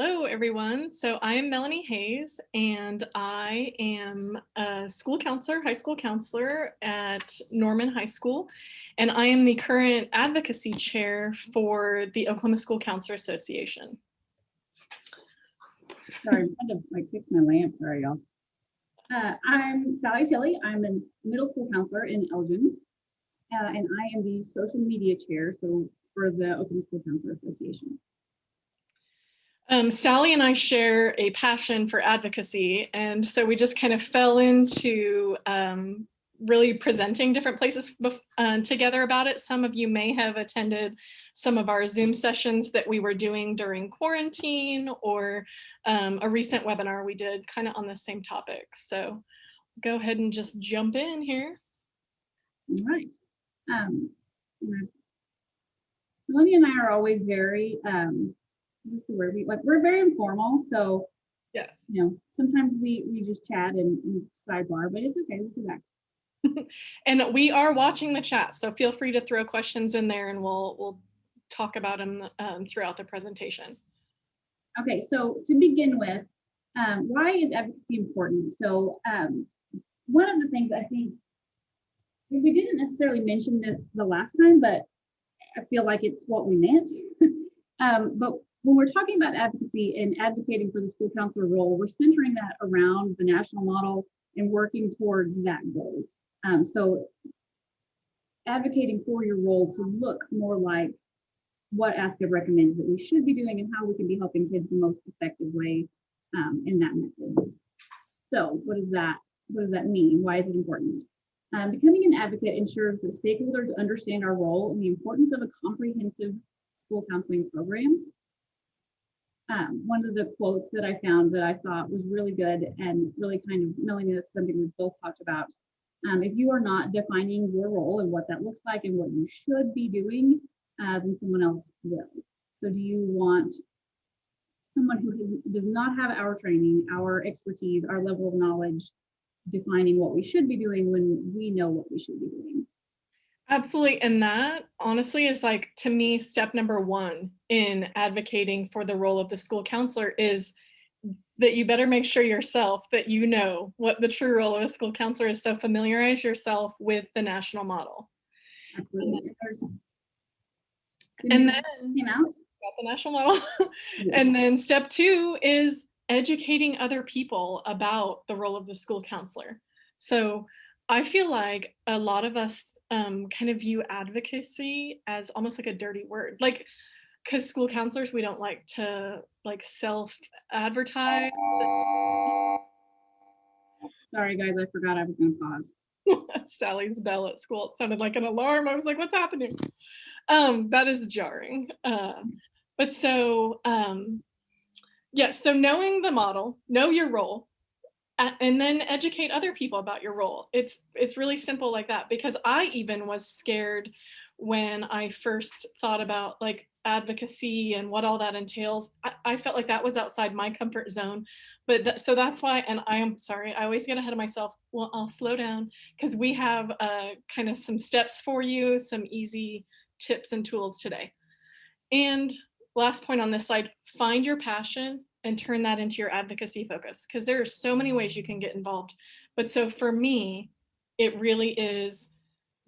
Hello, everyone. So I am Melanie Hayes, and I am a school counselor, high school counselor at Norman High School, and I am the current advocacy chair for the Oklahoma School Counselor Association. Sorry, I'm trying to fix my lamp. Sorry, y'all. I'm Sally Tilley. I'm a middle school counselor in Elgin, and I am the social media chair for the Oklahoma School Counselor Association. Sally and I share a passion for advocacy, and so we just kind of fell into really presenting different places together about it. Some of you may have attended some of our Zoom sessions that we were doing during quarantine, or a recent webinar we did kind of on the same topic. So go ahead and just jump in here. All right. Melanie and I are always very what's the word? We're very informal. So yes, sometimes we just chat and sidebar, but it's okay. We'll be back. And we are watching the chat, so feel free to throw questions in there, and we'll talk about them throughout the presentation. Okay, so to begin with, why is advocacy important? So one of the things I think we didn't necessarily mention this the last time, but I feel like it's what we meant. But when we're talking about advocacy and advocating for the school counselor role, we're centering that around the national model and working towards that goal. So advocating for your role to look more like what ASCA recommends that we should be doing and how we can be helping kids the most effective way in that method. So what does that mean? Why is it important? Becoming an advocate ensures that stakeholders understand our role and the importance of a comprehensive school counseling program. One of the quotes that I found that I thought was really good and really kind of, Melanie, that's something we've both talked about. If you are not defining your role and what that looks like and what you should be doing, then someone else will. So do you want someone who does not have our training, our expertise, our level of knowledge, defining what we should be doing when we know what we should be doing? Absolutely. And that honestly is, like, to me, step number one in advocating for the role of the school counselor is that you better make sure yourself that you know what the true role of a school counselor is. So familiarize yourself with the national model. Absolutely. And then came out got the national model. Yes. And then step two is educating other people about the role of the school counselor. So I feel like a lot of us kind of view advocacy as almost like a dirty word, like, because school counselors, we don't like to self-advertise. Sorry guys, I forgot I was going to pause. Sally's bell at school, it sounded like an alarm. I was like, what's happening? That is jarring. But so yes, so knowing the model, know your role, and then educate other people about your role. It's really simple like that, because I even was scared when I first thought about advocacy and what all that entails. I felt like that was outside my comfort zone, but so that's why, and I am sorry, I always get ahead of myself. Well, I'll slow down, because we have kind of some steps for you, some easy tips and tools today. And last point on this slide, find your passion and turn that into your advocacy focus, because there are so many ways you can get involved. But so for me, it really is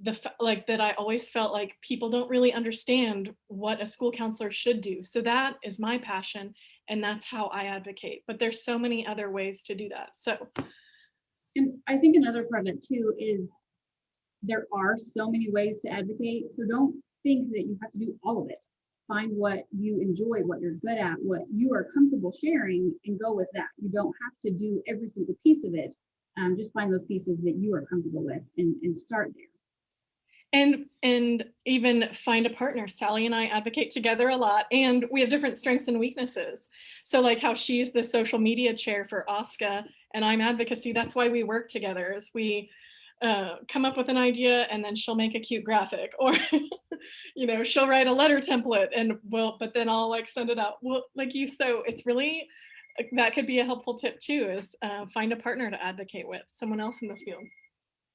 that I always felt like people don't really understand what a school counselor should do. So that is my passion, and that's how I advocate. But there's so many other ways to do that. So, and I think another part of that too is there are so many ways to advocate. So don't think that you have to do all of it. Find what you enjoy, what you're good at, what you are comfortable sharing, and go with that. You don't have to do every single piece of it. Just find those pieces that you are comfortable with and start there. And even find a partner. Sally and I advocate together a lot, and we have different strengths and weaknesses. So like how she's the social media chair for ASCA and I'm advocacy, that's why we work together, is we come up with an idea and then she'll make a cute graphic, or she'll write a letter template, and but then I'll send it out. So it's really, that could be a helpful tip too, is find a partner to advocate with, someone else in the field.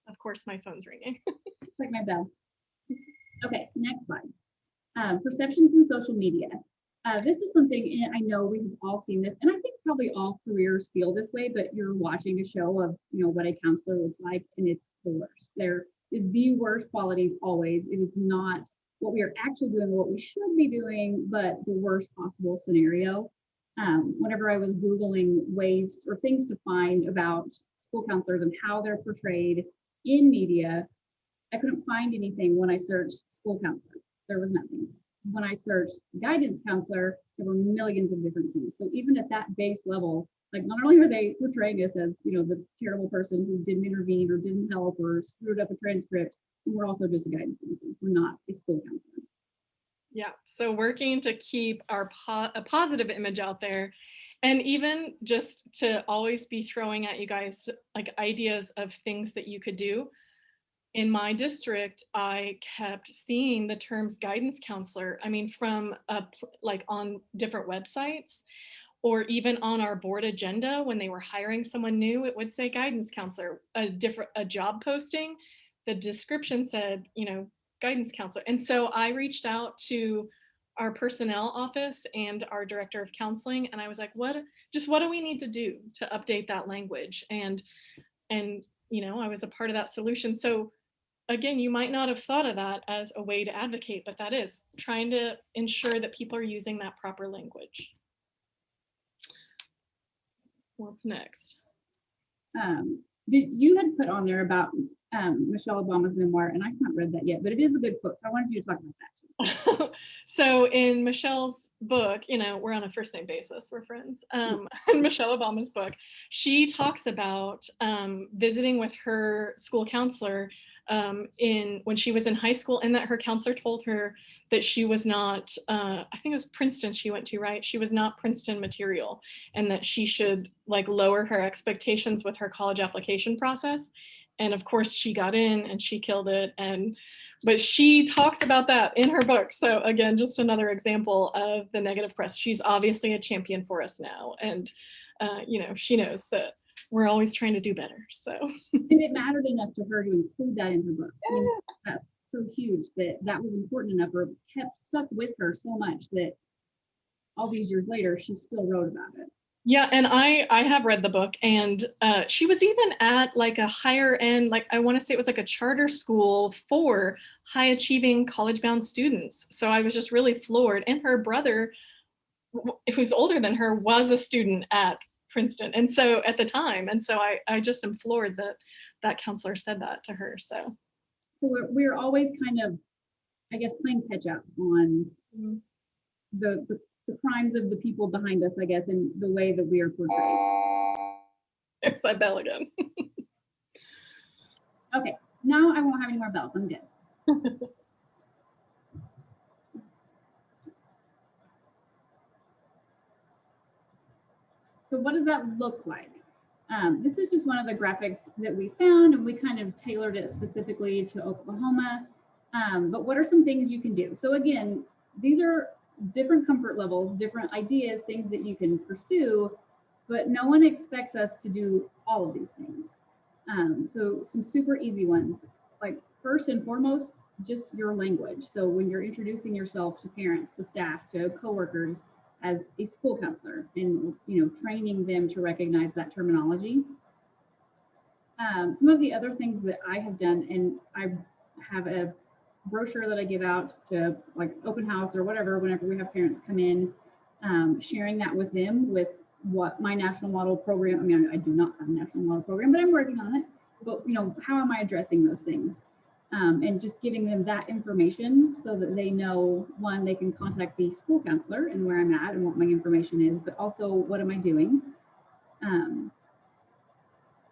Of course, my phone's ringing. Like my bell. Okay, next slide. Perceptions in social media. This is something, and I know we've all seen this, and I think probably all careers feel this way, but you're watching a show of, what a counselor looks like, and it's the worst. There is the worst qualities always. It is not what we are actually doing, what we should be doing, but the worst possible scenario. Whenever I was Googling ways or things to find about school counselors and how they're portrayed in media, I couldn't find anything when I searched school counselor. There was nothing. When I searched guidance counselor, there were millions of different things. So even at that base level, like not only are they portraying us as, the terrible person who didn't intervene or didn't help or screwed up a transcript, we're also just a guidance counselor. We're not a school counselor. Yeah, so working to keep a positive image out there, and even just to always be throwing at you guys like ideas of things that you could do. In my district, I kept seeing the terms guidance counselor. I mean, from like on different websites, or even on our board agenda when they were hiring someone new, it would say guidance counselor. A job posting, the description said, guidance counselor. And so I reached out to our personnel office and our director of counseling, and I was like, what do we need to do to update that language? And I was a part of that solution. So again, you might not have thought of that as a way to advocate, but that is trying to ensure that people are using that proper language. What's next? You had put on there about Michelle Obama's memoir, and I haven't read that yet, but it is a good book, so I wanted you to talk about that too. So in Michelle's book, we're on a first name basis, we're friends. In Michelle Obama's book, she talks about visiting with her school counselor when she was in high school, and that her counselor told her that she was not, I think it was Princeton she went to, right? She was not Princeton material, and that she should like lower her expectations with her college application process. And of course she got in and she killed it. But she talks about that in her book. So again, just another example of the negative press. She's obviously a champion for us now. And, she knows that we're always trying to do better. So. And it mattered enough to her to include that in her book. I mean, that's so huge that was important enough, or kept stuck with her so much that all these years later, she still wrote about it. Yeah, and I have read the book, and she was even at like a higher end, like I want to say it was like a charter school for high achieving college bound students. So I was just really floored. And her brother, who's older than her, was a student at Princeton, and so at the time, and so I just am floored that counselor said that to her. So we're always kind of, I guess, playing catch up on the crimes of the people behind us, I guess, and the way that we are portrayed. There's that bell again. Okay, now I won't have any more bells. I'm good. So what does that look like? This is just one of the graphics that we found, and we kind of tailored it specifically to Oklahoma. But what are some things you can do? So again, these are different comfort levels, different ideas, things that you can pursue, but no one expects us to do all of these things. So some super easy ones, like first and foremost, just your language. So when you're introducing yourself to parents, to staff, to coworkers as a school counselor, and training them to recognize that terminology. Some of the other things that I have done, and I have a brochure that I give out to like open house or whatever, whenever we have parents come in, sharing that with them with what my national model program, I mean, I do not have a national model program, but I'm working on it. But how am I addressing those things? And just giving them that information so that they know, one, they can contact the school counselor and where I'm at and what my information is, but also what am I doing?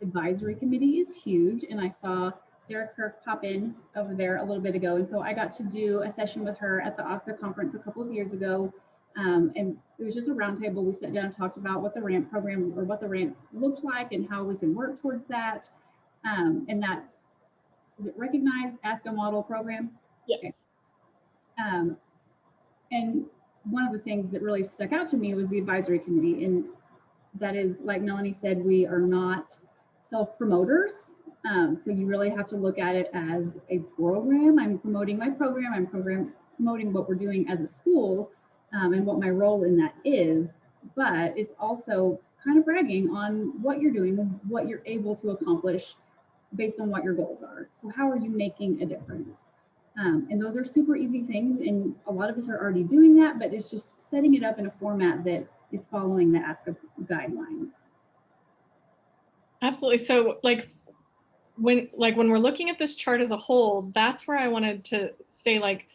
Advisory committee is huge, and I saw Sarah Kirk pop in over there a little bit ago, and so I got to do a session with her at the Oscar conference a couple of years ago, and it was just a roundtable. We sat down and talked about what the RAMP program, or what the RAMP looked like, and how we can work towards that. And that's, is it recognized ASCA model program? Yes. Okay. And one of the things that really stuck out to me was the advisory committee, and that is, like Melanie said, we are not self-promoters. So you really have to look at it as a program. I'm promoting my program. I'm promoting what we're doing as a school. and what my role in that is, but it's also kind of bragging on what you're doing and what you're able to accomplish based on what your goals are. So how are you making a difference? And those are super easy things, and a lot of us are already doing that, but it's just setting it up in a format that is following the ASCA guidelines. Absolutely. So when we're looking at this chart as a whole, that's where I wanted to say, like,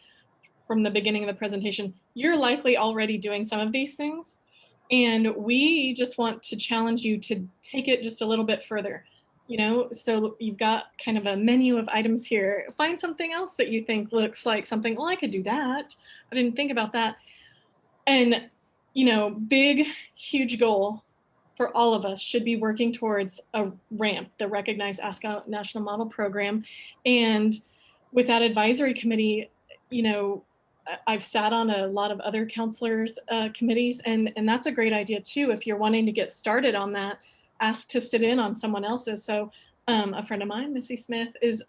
from the beginning of the presentation, you're likely already doing some of these things. And we just want to challenge you to take it just a little bit further. So you've got kind of a menu of items here. Find something else that you think looks like something, well, I could do that. I didn't think about that. And, big, huge goal for all of us should be working towards a RAMP, the Recognized ASCA National Model Program. And with that advisory committee, I've sat on a lot of other counselors' committees, and that's a great idea too. If you're wanting to get started on that, ask to sit in on someone else's. So a friend of mine, Missy Smith, is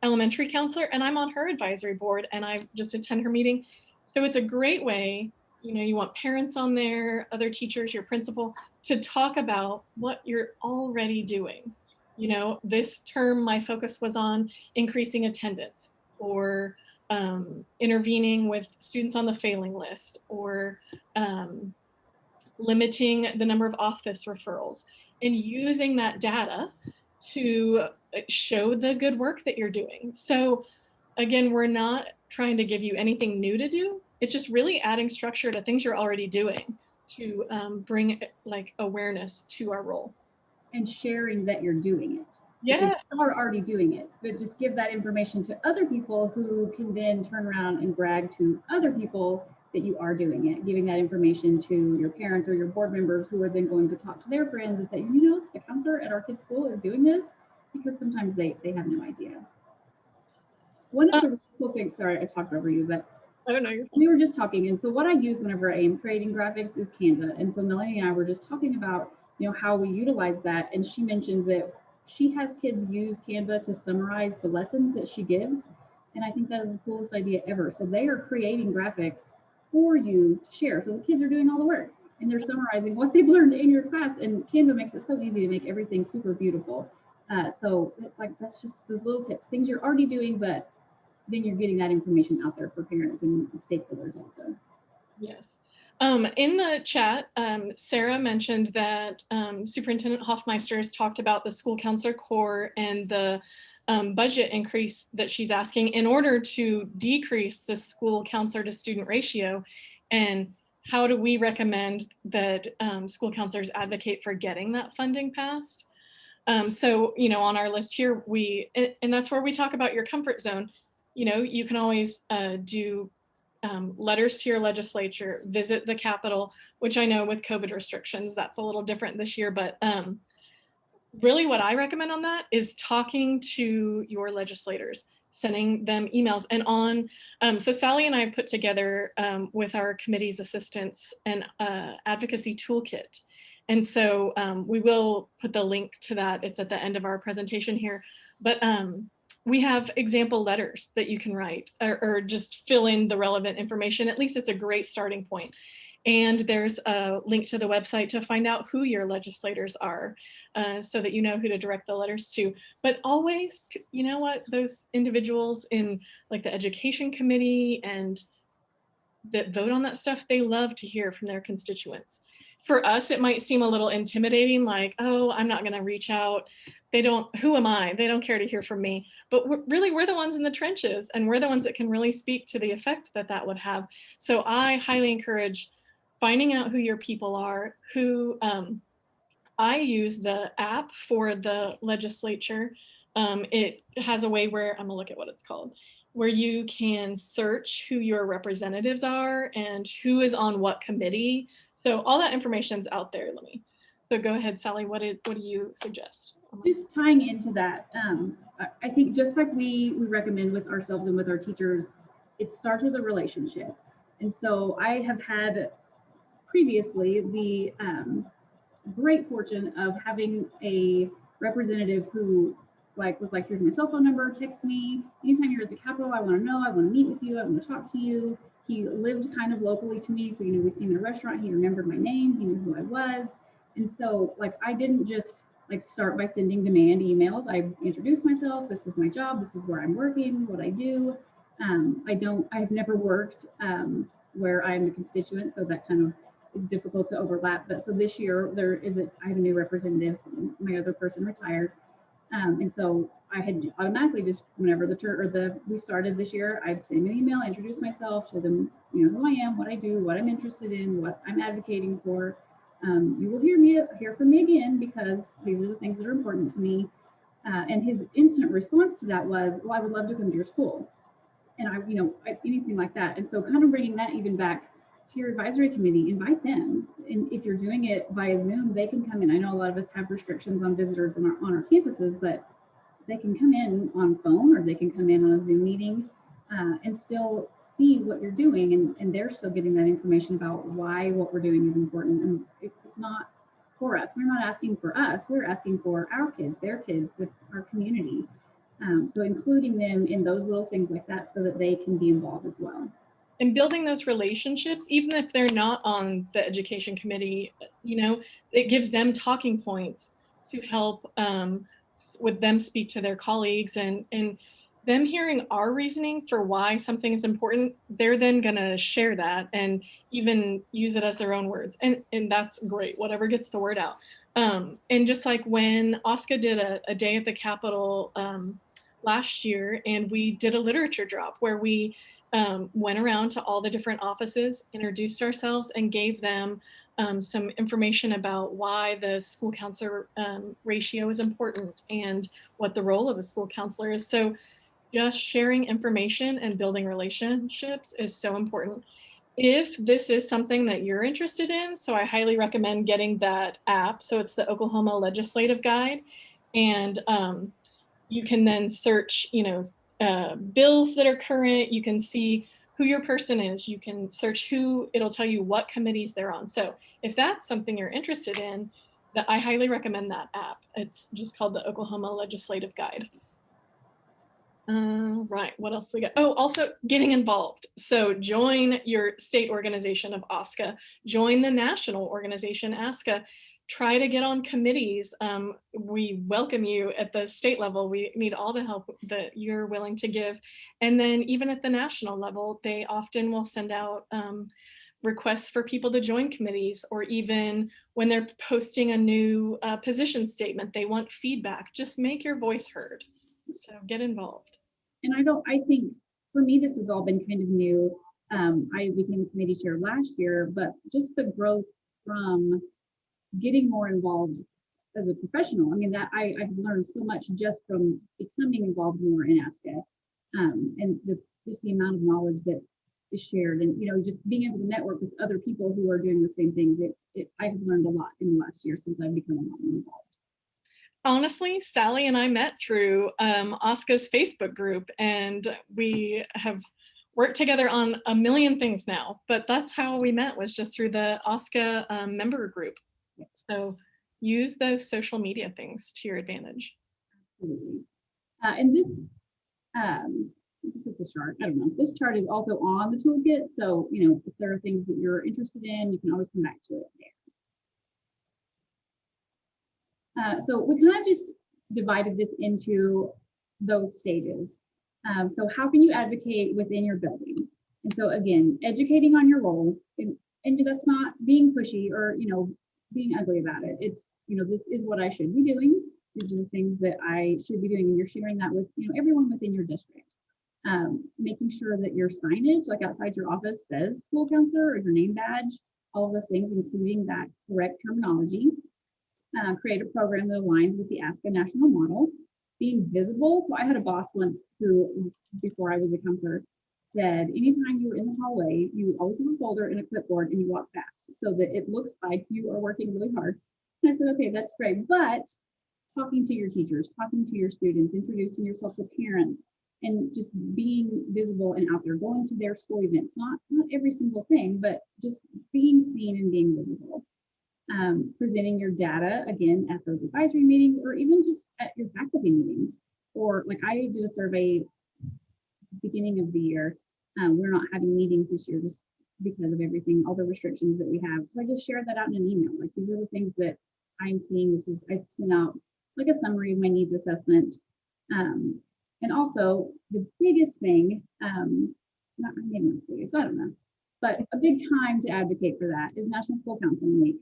elementary counselor, and I'm on her advisory board, and I just attend her meeting. So it's a great way, you want parents on there, other teachers, your principal, to talk about what you're already doing. This term, my focus was on increasing attendance, or intervening with students on the failing list, or limiting the number of office referrals, and using that data to show the good work that you're doing. So again, we're not trying to give you anything new to do. It's just really adding structure to things you're already doing to bring awareness to our role. And sharing that you're doing it. Yes. You are already doing it, but just give that information to other people who can then turn around and brag to other people that you are doing it, giving that information to your parents or your board members, who are then going to talk to their friends and say, the counselor at our kid's school is doing this, because sometimes they have no idea. One of the really cool things, sorry, I talked over you, but I don't know. We were just talking, and so what I use whenever I am creating graphics is Canva. And so Melanie and I were just talking about, how we utilize that. And she mentioned that she has kids use Canva to summarize the lessons that she gives. And I think that is the coolest idea ever. So they are creating graphics for you to share. So the kids are doing all the work, and they're summarizing what they've learned in your class. And Canva makes it so easy to make everything super beautiful. So that's just those little tips, things you're already doing, but then you're getting that information out there for parents and stakeholders also. Yes. In the chat, Sarah mentioned that Superintendent Hoffmeister has talked about the school counselor corps and the budget increase that she's asking in order to decrease the school counselor to student ratio. And how do we recommend that school counselors advocate for getting that funding passed? So, on our list here, and that's where we talk about your comfort zone. You can always do letters to your legislature, visit the Capitol, which I know with COVID restrictions, that's a little different this year, but really what I recommend on that is talking to your legislators, sending them emails. And so Sally and I put together with our committee's assistants an advocacy toolkit. And so we will put the link to that. It's at the end of our presentation here. But we have example letters that you can write, or just fill in the relevant information. At least it's a great starting point. And there's a link to the website to find out who your legislators are, so that you know who to direct the letters to. But always, those individuals in the education committee and that vote on that stuff, they love to hear from their constituents. For us, it might seem a little intimidating, like, oh, I'm not going to reach out. Who am I? They don't care to hear from me. But we're the ones in the trenches, and we're the ones that can really speak to the effect that would have. So I highly encourage finding out who your people are, I use the app for the legislature. It has a way where, I'm gonna look at what it's called, where you can search who your representatives are and who is on what committee. So all that information's out there. So go ahead, Sally, what do you suggest? Just tying into that, I think just like we recommend with ourselves and with our teachers, it starts with a relationship. And so I have had previously the great fortune of having a representative who was like, here's my cell phone number, text me anytime you're at the Capitol. I want to know, I want to meet with you, I want to talk to you. He lived kind of locally to me. So, we'd see him in a restaurant. He remembered my name. He knew who I was. And so like, I didn't just like start by sending demand emails. I introduced myself. This is my job. This is where I'm working, what I do. I've never worked where I'm a constituent. So that kind of is difficult to overlap. But so this year I have a new representative. My other person retired. And so I had automatically just whenever we started this year, I'd send them an email, introduce myself, tell them, who I am, what I do, what I'm interested in, what I'm advocating for. You will hear from me again because these are the things that are important to me. And his instant response to that was, well, I would love to come to your school. And anything like that. And so kind of bringing that even back to your advisory committee, invite them. And if you're doing it via Zoom, they can come in. I know a lot of us have restrictions on visitors on our campuses, but they can come in on phone or they can come in on a Zoom meeting and still see what you're doing. And they're still getting that information about why what we're doing is important. And it's not for us. We're not asking for us. We're asking for our kids, their kids, our community. So including them in those little things like that so that they can be involved as well. And building those relationships, even if they're not on the education committee, it gives them talking points to help with them speak to their colleagues, and them hearing our reasoning for why something is important, they're then gonna share that and even use it as their own words. And that's great, whatever gets the word out. And just like when OSCA did a day at the Capitol last year, and we did a literature drop where we went around to all the different offices, introduced ourselves, and gave them some information about why the school counselor ratio is important and what the role of a school counselor is. So just sharing information and building relationships is so important. If this is something that you're interested in, so I highly recommend getting that app. So it's the Oklahoma Legislative Guide. And you can then search, bills that are current. You can see who your person is. You can search it'll tell you what committees they're on. So if that's something you're interested in, I highly recommend that app. It's just called the Oklahoma Legislative Guide. Right, what else we got? Oh, also getting involved. So join your state organization of OSCA, join the national organization, ASCA, try to get on committees. We welcome you at the state level. We need all the help that you're willing to give. And then even at the national level, they often will send out requests for people to join committees, or even when they're posting a new position statement, they want feedback. Just make your voice heard. So get involved. And I think for me, this has all been kind of new. I became a committee chair last year, but just the growth from getting more involved as a professional. I mean, that I've learned so much just from becoming involved more in ASCA, and just the amount of knowledge that is shared, and just being able to network with other people who are doing the same things. I have learned a lot in the last year since I've become a lot more involved. Honestly, Sally and I met through OSCA's Facebook group, and we have worked together on a million things now, but that's how we met, was just through the OSCA member group. So use those social media things to your advantage. Absolutely. And this, this is a chart. I don't know. This chart is also on the toolkit. So, if there are things that you're interested in, you can always come back to it there. So we kind of just divided this into those stages. So how can you advocate within your building? And so again, educating on your role, and that's not being pushy or being ugly about it. It's this is what I should be doing. These are the things that I should be doing, and you're sharing that with everyone within your district. Making sure that your signage, like outside your office, says school counselor or your name badge, all of those things, including that correct terminology. Create a program that aligns with the ASCA national model. Being visible. So I had a boss once who, before I was a counselor, said anytime you were in the hallway, you always have a folder and a clipboard and you walk fast so that it looks like you are working really hard. And I said, okay, that's great. But talking to your teachers, talking to your students, introducing yourself to parents, and just being visible and out there, going to their school events, not every single thing, but just being seen and being visible. Presenting your data again at those advisory meetings, or even just at your faculty meetings. Or like I did a survey beginning of the year We're not having meetings this year just because of everything, all the restrictions that we have. So I just shared that out in an email. Like, these are the things that I'm seeing. I sent out like a summary of my needs assessment. And also the biggest thing, not maybe not the biggest, I don't know, but a big time to advocate for that is National School Counseling Week.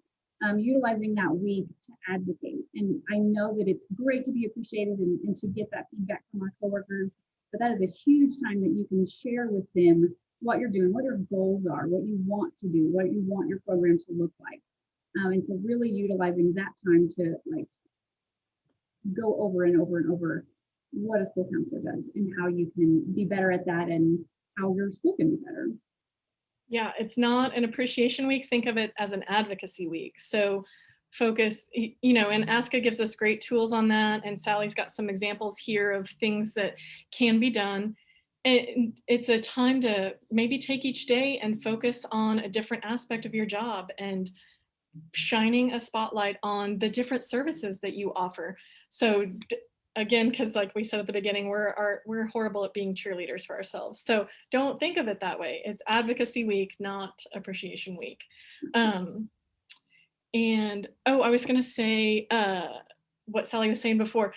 Utilizing that week to advocate. And I know that it's great to be appreciated and to get that feedback from our coworkers, but that is a huge time that you can share with them what you're doing, what your goals are, what you want to do, what you want your program to look like. And so really utilizing that time to like go over and over and over what a school counselor does and how you can be better at that and how your school can be better. Yeah, it's not an appreciation week. Think of it as an advocacy week. So focus, and ASCA gives us great tools on that. And Sally's got some examples here of things that can be done. And it's a time to maybe take each day and focus on a different aspect of your job and shining a spotlight on the different services that you offer. So again, because like we said at the beginning, we're horrible at being cheerleaders for ourselves. So don't think of it that way. It's advocacy week, not appreciation week. And I was gonna say what Sally was saying before.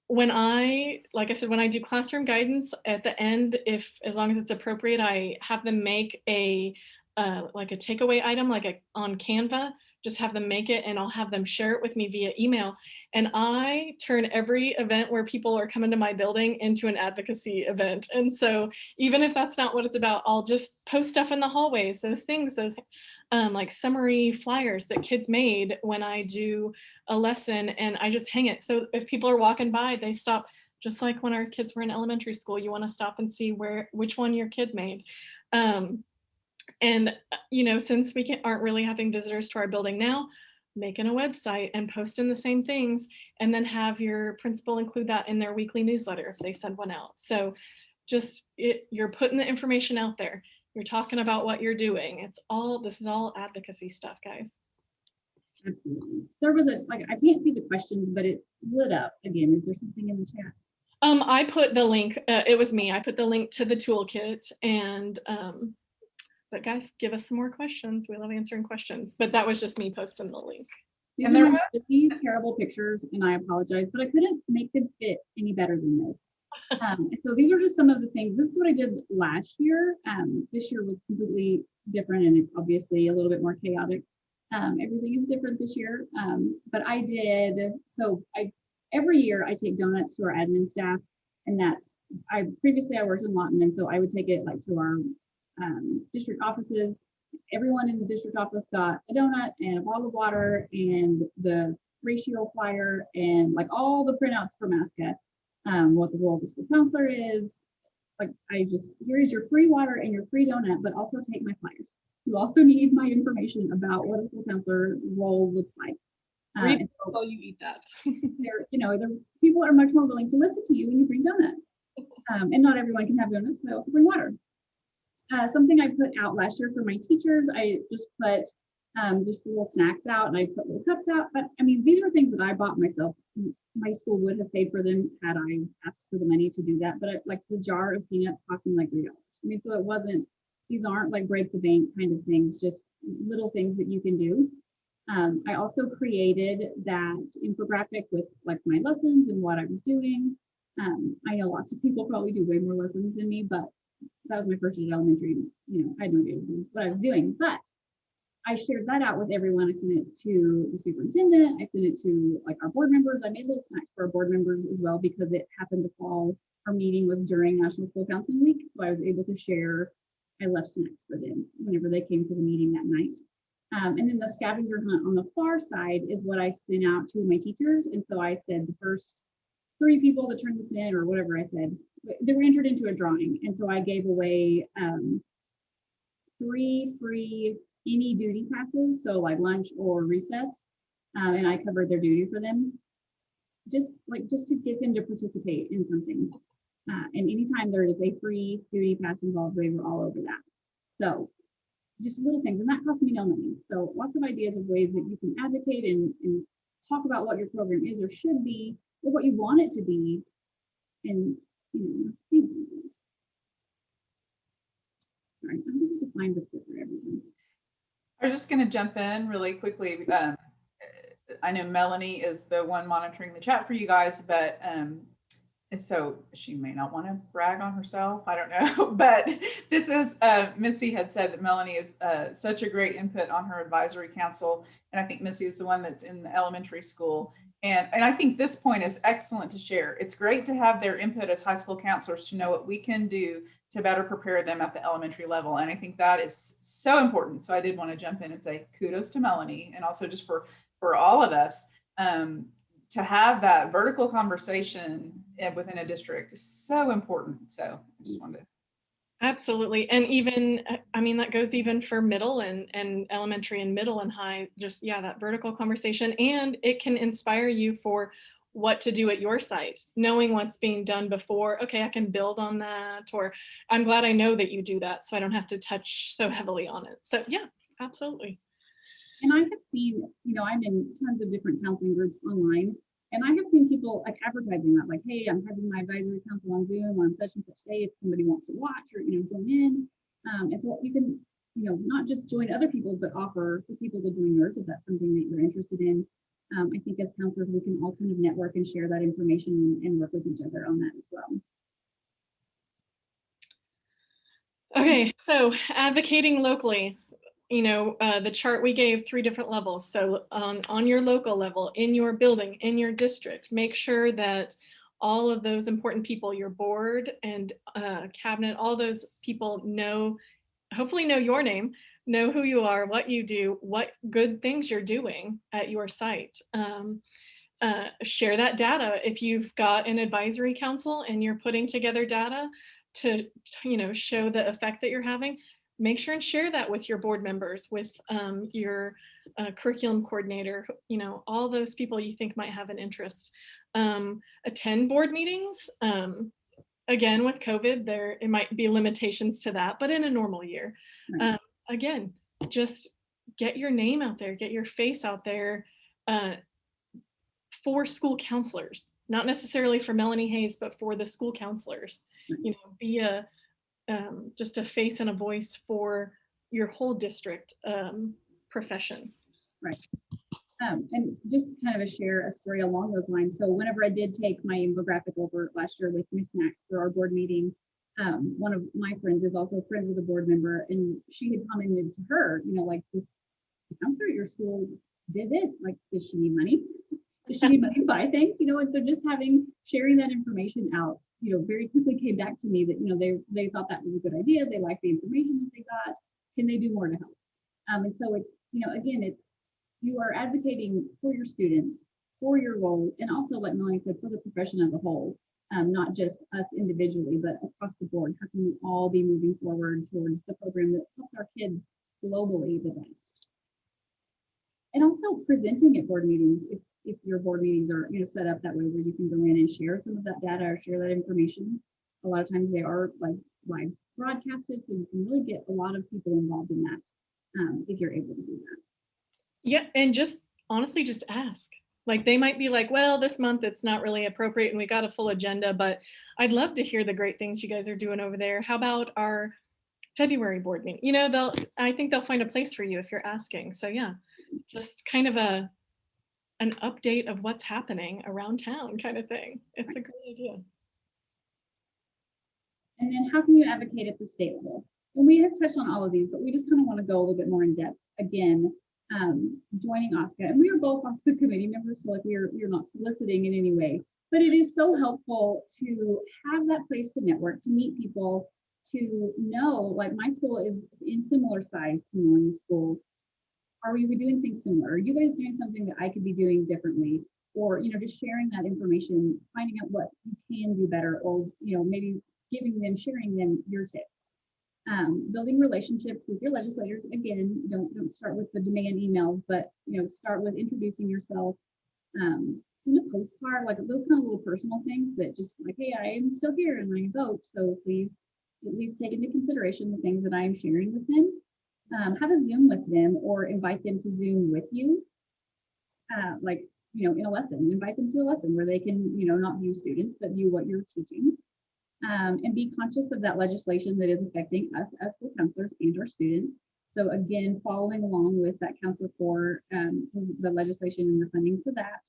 Like I said, when I do classroom guidance at the end, as long as it's appropriate, I have them make like a takeaway item, on Canva. Just have them make it and I'll have them share it with me via email. And I turn every event where people are coming to my building into an advocacy event. And so even if that's not what it's about, I'll just post stuff in the hallways, those things, those like summary flyers that kids made when I do a lesson, and I just hang it. So if people are walking by, they stop, just like when our kids were in elementary school, you want to stop and see which one your kid made. And, since we aren't really having visitors to our building now, making a website and posting the same things, and then have your principal include that in their weekly newsletter if they send one out. So you're putting the information out there. You're talking about what you're doing. This is all advocacy stuff, guys. Absolutely. There was I can't see the questions, but it lit up again. Is there something in the chat? I put the link, it was me. I put the link to the toolkit, and but guys, give us some more questions. We love answering questions, but that was just me posting the link. These are these terrible pictures, and I apologize, but I couldn't make them fit any better than this. So these are just some of the things. This is what I did last year. This year was completely different, and it's obviously a little bit more chaotic. Everything is different this year, but every year I take donuts to our admin staff, and previously I worked in Lawton, and so I would take it to our district offices. Everyone in the district office got a donut and a bottle of water and the ratio flyer and all the printouts from ASCA, what the role of the school counselor is. Here is your free water and your free donut, but also take my flyers. You also need my information about what a school counselor role looks like. Read while you eat that. People are much more willing to listen to you when you bring donuts. And not everyone can have donuts, so I also bring water. Something I put out last year for my teachers, I just put just little snacks out, and I put little cups out. But I mean, these are things that I bought myself. My school would have paid for them had I asked for the money to do that. But the jar of peanuts cost me $3. I mean, so these aren't break the bank kind of things, just little things that you can do. I also created that infographic with my lessons and what I was doing. I know lots of people probably do way more lessons than me, but that was my first year at elementary. I had no idea what I was doing, but I shared that out with everyone. I sent it to the superintendent. I sent it to our board members. I made little snacks for our board members as well, because it happened to fall. Our meeting was during National School Counseling Week, so I was able to share. I left snacks for them whenever they came to the meeting that night. And then the scavenger hunt on the far side is what I sent out to my teachers. And so I said the first 3 people that turned this in, or whatever I said, they were entered into a drawing. And so I gave away 3 free any duty passes, so lunch or recess, and I covered their duty for them, just to get them to participate in something. And anytime there is a free duty pass involved, they were all over that. So just little things, and that cost me no money. So lots of ideas of ways that you can advocate and talk about what your program is or should be, or what you want it to be, and Sorry, I'm just to find the clicker every time. I was just going to jump in really quickly. I know Melanie is the one monitoring the chat for you guys, but so she may not want to brag on herself. I don't know, but this is Missy had said that Melanie is such a great input on her advisory council, and I think Missy is the one that's in the elementary school. And I think this point is excellent to share. It's great to have their input as high school counselors to know what we can do to better prepare them at the elementary level. And I think that is so important. So I did want to jump in and say kudos to Melanie, and also just for all of us to have that vertical conversation within a district is so important. So I just wanted to. Absolutely. And even, I mean, that goes even for middle and elementary and middle and high, just, yeah, that vertical conversation. And it can inspire you for what to do at your site, knowing what's being done before. Okay, I can build on that, or I'm glad I know that you do that, so I don't have to touch so heavily on it. So yeah, absolutely. And I have seen, I'm in tons of different counseling groups online, and I have seen people like advertising that, like, hey, I'm having my advisory council on Zoom on such and such day if somebody wants to watch or, join in. And so you can, not just join other people's, but offer for people to join yours if that's something that you're interested in. I think as counselors, we can all kind of network and share that information and work with each other on that as well. Okay, so advocating locally. The chart we gave 3 different levels. So on your local level, in your building, in your district, make sure that all of those important people, your board and cabinet, all those people hopefully know your name, know who you are, what you do, what good things you're doing at your site. Share that data. If you've got an advisory council and you're putting together data to show the effect that you're having, make sure and share that with your board members, with your curriculum coordinator, all those people you think might have an interest. Attend board meetings. Again, with COVID, it might be limitations to that, but in a normal year, Right. again, just get your name out there, get your face out there for school counselors, not necessarily for Melanie Hayes, but for the school counselors. Right. Be just a face and a voice for your whole district profession. Right. And just to kind of share a story along those lines. So whenever I did take my infographic over last year with Miss Max for our board meeting, one of my friends is also friends with a board member, and she had commented to her, like, this counselor at your school did this, like, does she need money? Does she need money to buy things? And so just sharing that information out, very quickly came back to me that, they thought that was a good idea. They liked the information that they got. Can they do more to help? And so it's, again, you are advocating for your students, for your role, and also, like Melanie said, for the profession as a whole, not just us individually, but across the board. How can we all be moving forward towards the program that helps our kids globally the best? And also presenting at board meetings, if your board meetings are set up that way where you can go in and share some of that data or share that information. A lot of times they are like live broadcasted, so you can really get a lot of people involved in that if you're able to do that. Yeah, and just honestly, just ask. Like, they might be like, well, this month it's not really appropriate and we got a full agenda, but I'd love to hear the great things you guys are doing over there. How about our February board meeting? I think they'll find a place for you if you're asking. So yeah, just kind of an update of what's happening around town kind of thing. It's a great idea. And then how can you advocate at the state level? And we have touched on all of these, but we just kind of want to go a little bit more in depth. Again, joining OSCA, and we are both OSCA committee members, so like we are not soliciting in any way, but it is so helpful to have that place to network, to meet people, to know, like, my school is in similar size to Melanie's school. Are we doing things similar? Are you guys doing something that I could be doing differently? Or, just sharing that information, finding out what you can do better, or, maybe sharing them your tips. Building relationships with your legislators. Again, don't start with the demand emails, but, start with introducing yourself. Send a postcard, like those kind of little personal things that just like, hey, I am still here and I vote. So please at least take into consideration the things that I am sharing with them. Have a Zoom with them or invite them to Zoom with you. In a lesson, invite them to a lesson where they can, not view students, but view what you're teaching. and be conscious of that legislation that is affecting us as school counselors and our students. So again, following along with that Counselor for the legislation and the funding for that.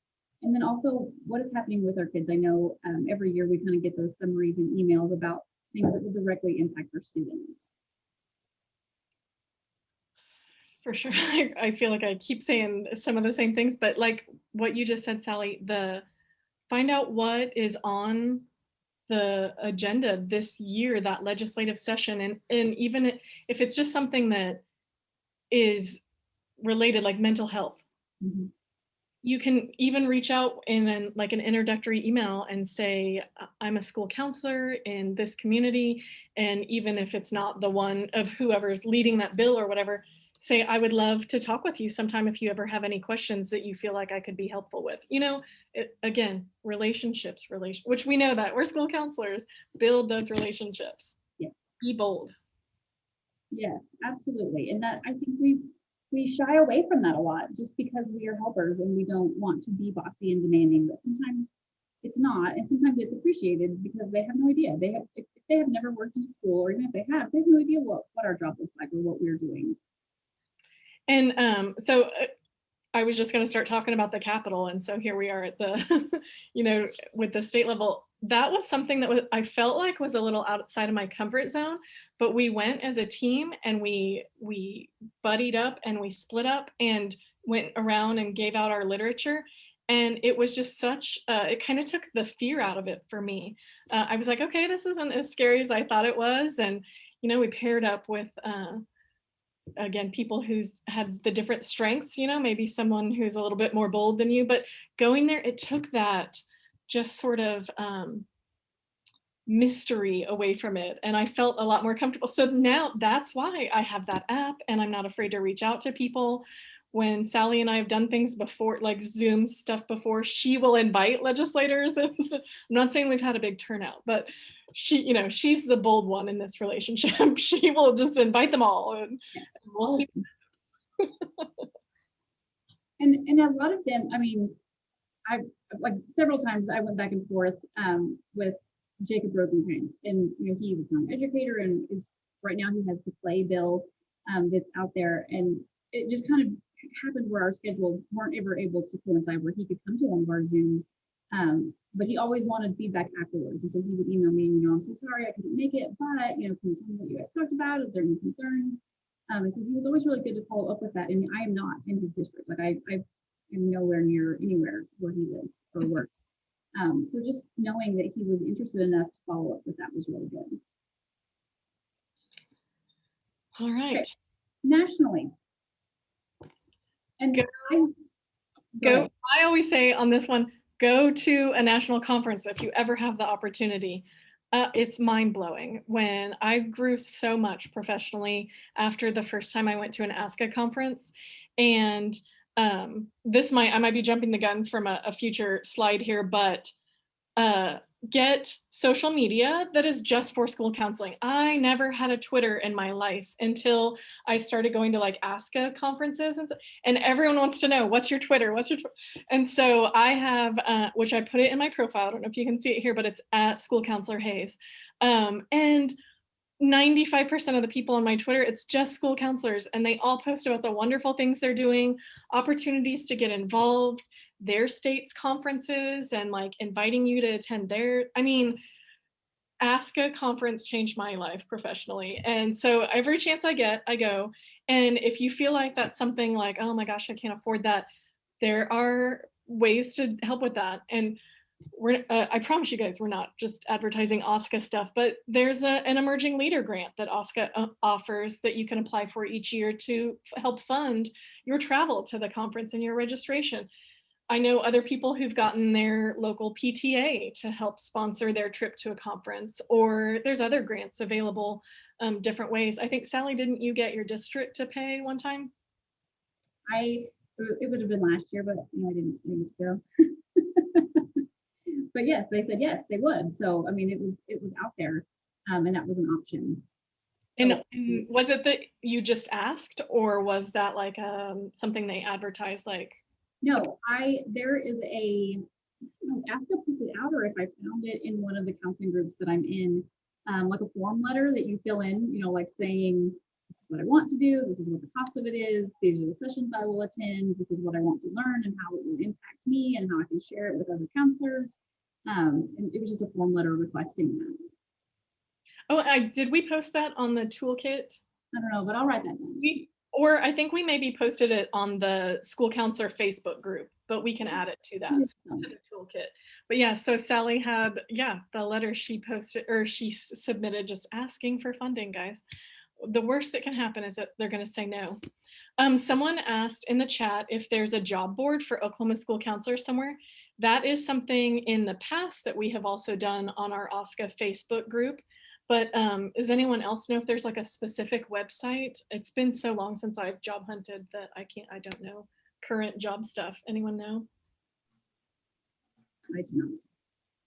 And then also what is happening with our kids. I know every year we kind of get those summaries and emails about things that will directly impact our students. For sure. I feel like I keep saying some of the same things, but like what you just said, Sally, find out what is on the agenda this year, that legislative session, and even if it's just something that is related, like mental health. Mm-hmm. You can even reach out in like an introductory email and say, I'm a school counselor in this community. And even if it's not the one of whoever's leading that bill or whatever, say, I would love to talk with you sometime if you ever have any questions that you feel like I could be helpful with. Again, relationships, which we know that we're school counselors, build those relationships. Yes. Be bold. Yes, absolutely. And that I think we shy away from that a lot just because we are helpers and we don't want to be bossy and demanding, but sometimes it's not, and sometimes it's appreciated because they have no idea. If they have never worked in a school, or even if they have no idea what our job looks like or what we're doing. And so I was just going to start talking about the Capitol, and so here we are at the with the state level. That was something that I felt like was a little outside of my comfort zone, but we went as a team and we buddied up and we split up and went around and gave out our literature. And it was just it kind of took the fear out of it for me. I was like, okay, this isn't as scary as I thought it was. And, we paired up with, again, people who's had the different strengths, maybe someone who's a little bit more bold than you, but going there, it took that just sort of mystery away from it. And I felt a lot more comfortable. So now that's why I have that app and I'm not afraid to reach out to people. When Sally and I have done things before, like Zoom stuff before, she will invite legislators. I'm not saying we've had a big turnout, but she's the bold one in this relationship. She will just invite them all and we'll see. And a lot of them, I mean, I've like several times I went back and forth with Jacob Rosencrantz, and he's a former educator and is right now he has the play bill that's out there, and it just kind of happened where our schedules weren't ever able to coincide where he could come to one of our Zooms, but he always wanted feedback afterwards, and so he would email me, I'm so sorry I couldn't make it, but can you tell me what you guys talked about? Is there any concerns? And so he was always really good to follow up with that, and I am not in his district. Like I am nowhere near anywhere where he lives or works. So just knowing that he was interested enough to follow up with that was really good. All right. Okay. Nationally. And I always say on this one, go to a national conference if you ever have the opportunity. It's mind-blowing. When I grew so much professionally after the first time I went to an ASCA conference, and I might be jumping the gun from a future slide here, but get social media that is just for school counseling. I never had a Twitter in my life until I started going to like ASCA conferences, and everyone wants to know, what's your Twitter? And so I have, which I put it in my profile. I don't know if you can see it here, but it's at School Counselor Hayes. And 95% of the people on my Twitter, it's just school counselors, and they all post about the wonderful things they're doing, opportunities to get involved, their state's conferences, and like inviting you to attend ASCA conference changed my life professionally. And so every chance I get, I go. And if you feel like that's something like, oh my gosh, I can't afford that, there are ways to help with that. And I promise you guys, we're not just advertising OSCA stuff, but there's an emerging leader grant that OSCA offers that you can apply for each year to help fund your travel to the conference and your registration. I know other people who've gotten their local PTA to help sponsor their trip to a conference, or there's other grants available different ways. I think, Sally, didn't you get your district to pay one time? It would have been last year, but I didn't need to go. But yes, they said yes, they would. So I mean, it was out there, and that was an option. So, and was it that you just asked, or was that like something they advertised? Like, no, there is a know if ASCA puts it out or if I found it in one of the counseling groups that I'm in, like a form letter that you fill in, you know, like saying, this is what I want to do, this is what the cost of it is, these are the sessions I will attend, this is what I want to learn and how it will impact me and how I can share it with other counselors. And it was just a form letter requesting that. Oh, did we post that on the toolkit? I don't know, but I'll write that down. Or I think we maybe posted it on the school counselor Facebook group, but we can add it to that, to the toolkit. But yeah, so Sally had, yeah, the letter she posted, or she submitted just asking for funding, guys. The worst that can happen is that they're going to say no. Someone asked in the chat if there's a job board for Oklahoma school counselors somewhere. That is something in the past that we have also done on our OSCA Facebook group. But does anyone else know if there's like a specific website? It's been so long since I've job hunted that I don't know current job stuff. Anyone know? I do not.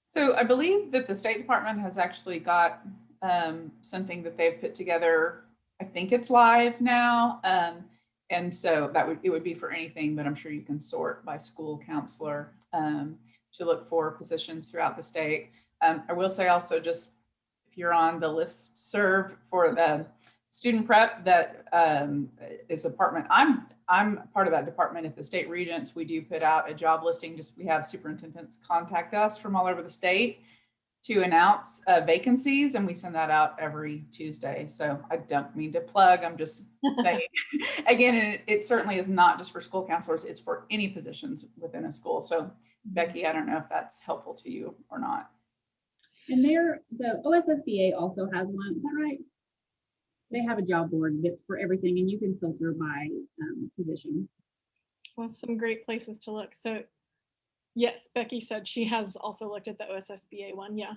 So I believe that the State Department has actually got something that they've put together. I think it's live now. And so it would be for anything, but I'm sure you can sort by school counselor to look for positions throughout the state. I will say also, just if you're on the listserv for the student prep, that is a department. I'm part of that department at the state regents. We do put out a job listing. We have superintendents contact us from all over the state to announce vacancies, and we send that out every Tuesday. So I don't mean to plug, I'm just saying, again, it certainly is not just for school counselors, it's for any positions within a school. So Becky, I don't know if that's helpful to you or not. And the OSSBA also has one, is that right? They have a job board that's for everything, and you can filter by position. Well, some great places to look. So yes, Becky said she has also looked at the OSSBA one, yeah.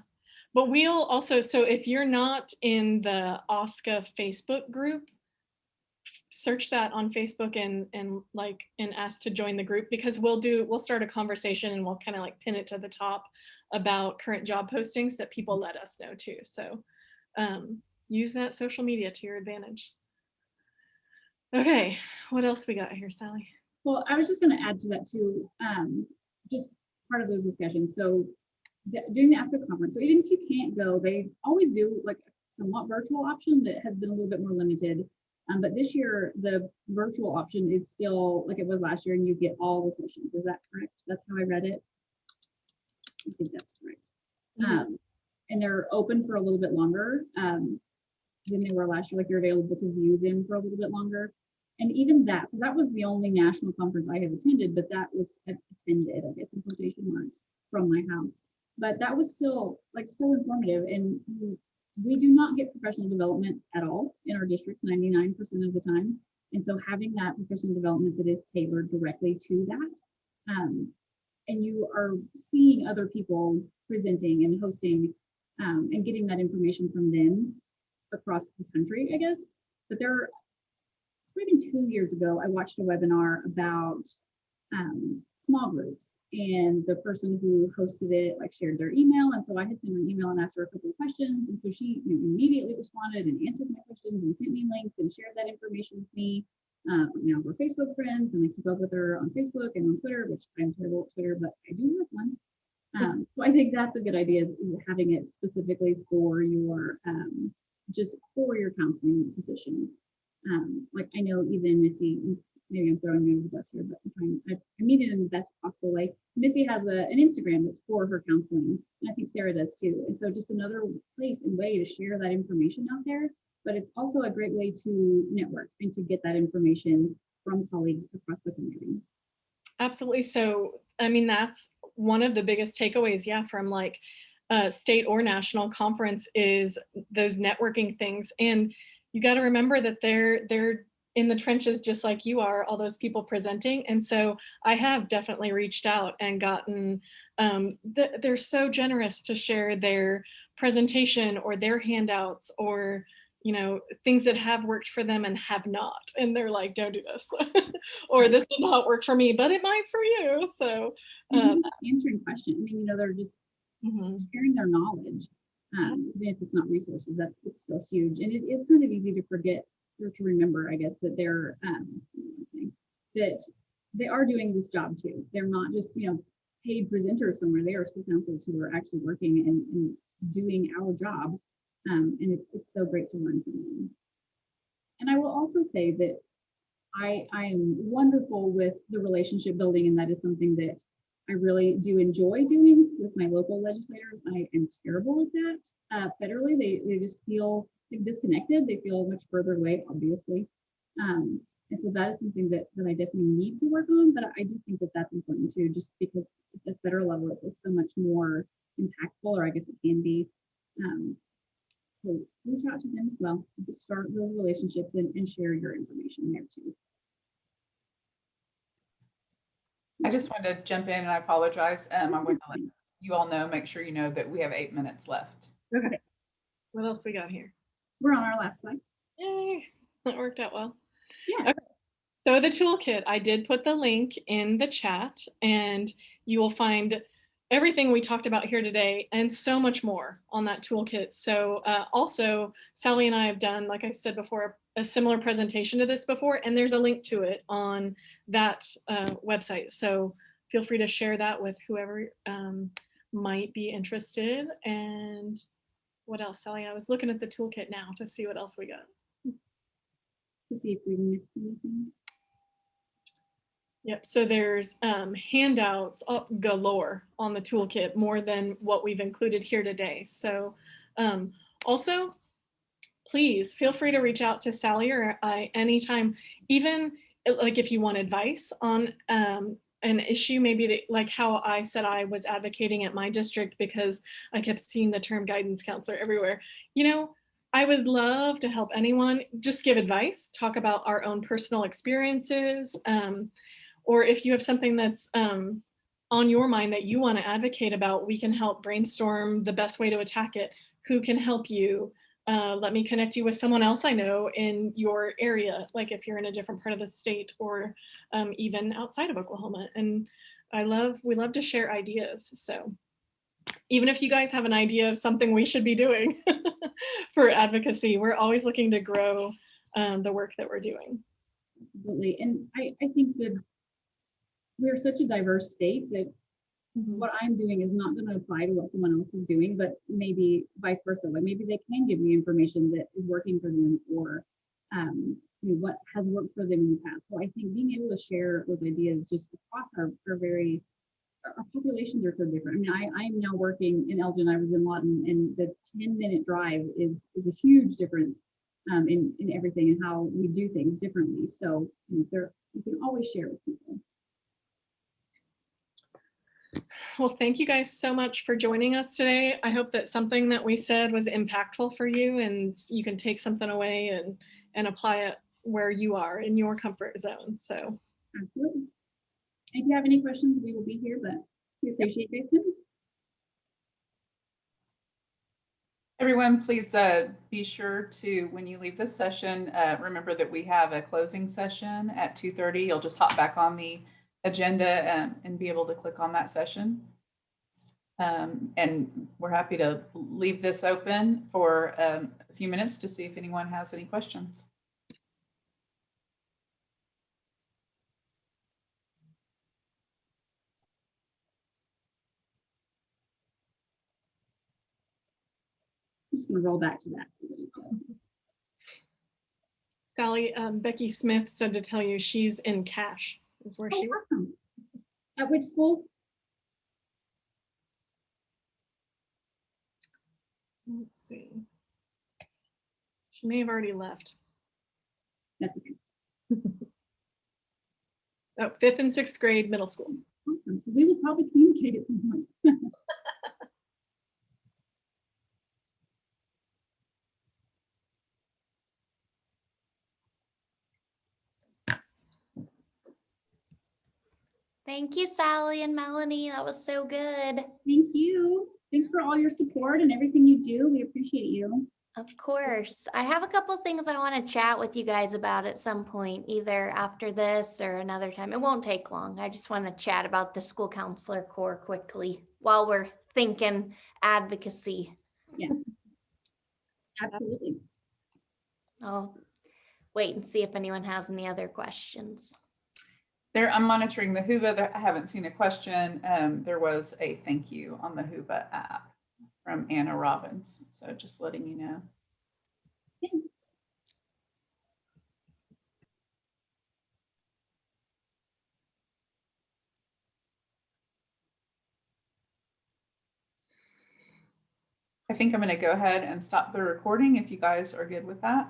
But we'll also, so if you're not in the OSCA Facebook group, search that on Facebook and ask to join the group, because we'll start a conversation and we'll kind of like pin it to the top about current job postings that people let us know too. So use that social media to your advantage. Okay, what else we got here, Sally? Well, I was just going to add to that too, just part of those discussions. So during the ASCA conference, so even if you can't go, they always do like a somewhat virtual option that has been a little bit more limited. But this year, the virtual option is still like it was last year, and you get all the sessions. Is that correct? That's how I read it. I think that's correct. Mm-hmm. And they're open for a little bit longer than they were last year. Like you're available to view them for a little bit longer. And even that, so that was the only national conference I have attended, but that was attended, I guess, in quotation marks, from my house. But that was still like so informative. And we do not get professional development at all in our districts 99% of the time. And so having that professional development that is tailored directly to that, and you are seeing other people presenting and hosting and getting that information from them across the country, I guess. But maybe 2 years ago, I watched a webinar about small groups, and the person who hosted it like shared their email. And so I had sent her an email and asked her a couple of questions. And so she immediately responded and answered my questions and sent me links and shared that information with me. We're Facebook friends, and I keep up with her on Facebook and on Twitter, which I'm terrible at Twitter, but I do have one. So I think that's a good idea, is having it specifically for your just for your counseling position. Like I know even Missy, maybe I'm throwing you under the bus here, but I mean it in the best possible way. Missy has an Instagram that's for her counseling, and I think Sarah does too. And so just another place and way to share that information out there, but it's also a great way to network and to get that information from colleagues across the country. Absolutely. So, I mean, that's one of the biggest takeaways, yeah, from like state or national conference is those networking things. And you got to remember that they're in the trenches just like you are, all those people presenting. And so I have definitely reached out and gotten, they're so generous to share their presentation or their handouts or, things that have worked for them and have not. And they're like, don't do this. Or this did not work for me, but it might for you. So answering questions. I mean, they're just sharing their knowledge. Even if it's not resources, it's still huge. And it is kind of easy to forget or to remember, I guess, that that they are doing this job too. They're not just, paid presenters somewhere. They are school counselors who are actually working and doing our job. And it's so great to learn from them. And I will also say that I am wonderful with the relationship building, and that is something that I really do enjoy doing with my local legislators. I am terrible at that. Federally, they just feel like disconnected. They feel much further away, obviously. And so that is something that I definitely need to work on, but I do think that that's important too, just because at the federal level, it's so much more impactful, or I guess it can be. So reach out to them as well. Just start those relationships and share your information there too. I just wanted to jump in, and I apologize. I'm going to let you all know, make sure you know that we have 8 minutes left. Okay. What else we got here? We're on our last slide. Yay, that worked out well. Yes. Okay. So the toolkit, I did put the link in the chat, and you will find everything we talked about here today and so much more on that toolkit. So also, Sally and I have done, like I said before, a similar presentation to this before, and there's a link to it on that website. So feel free to share that with whoever might be interested. And what else, Sally? I was looking at the toolkit now to see what else we got. To see if we missed anything. Yep, so there's handouts galore on the toolkit, more than what we've included here today. So also, please feel free to reach out to Sally or I anytime, even like if you want advice on an issue, maybe that, like how I said I was advocating at my district because I kept seeing the term guidance counselor everywhere. You know, I would love to help anyone, just give advice, talk about our own personal experiences. Or if you have something that's on your mind that you want to advocate about, we can help brainstorm the best way to attack it. Who can help you? Let me connect you with someone else I know in your area, like if you're in a different part of the state or even outside of Oklahoma. And we love to share ideas. So even if you guys have an idea of something we should be doing for advocacy, we're always looking to grow the work that we're doing. Absolutely. And I think that we're such a diverse state that what I'm doing is not going to apply to what someone else is doing, but maybe vice versa. Like maybe they can give me information that is working for them, or what has worked for them in the past. So I think being able to share those ideas just across our populations are so different. I mean, I'm now working in Elgin. I was in Lawton, and the 10-minute drive is a huge difference in everything and how we do things differently. So you can always share with people. Well, thank you guys so much for joining us today. I hope that something that we said was impactful for you and you can take something away and apply it where you are in your comfort zone. So absolutely. If you have any questions, we will be here, but we appreciate you guys coming. Everyone, please be sure to, when you leave this session, remember that we have a closing session at 2:30. You'll just hop back on the agenda and be able to click on that session. And we're happy to leave this open for a few minutes to see if anyone has any questions. I'm just going to roll back to that. Sally, Becky Smith said to tell you she's in Cache is where she works. Awesome. At which school? Let's see. She may have already left. That's okay. Oh, 5th and 6th grade middle school. Awesome. So we will probably communicate at some point. Thank you, Sally and Melanie. That was so good. Thank you. Thanks for all your support and everything you do. We appreciate you. Of course. I have a couple things I want to chat with you guys about at some point, either after this or another time. It won't take long. I just want to chat about the school counselor corps quickly while we're thinking advocacy. Yeah, absolutely. I'll wait and see if anyone has any other questions. There, I'm monitoring the Whova. I haven't seen a question. There was a thank you on the Whova app from Anna Robbins. So just letting you know. Thanks. I think I'm going to go ahead and stop the recording if you guys are good with that.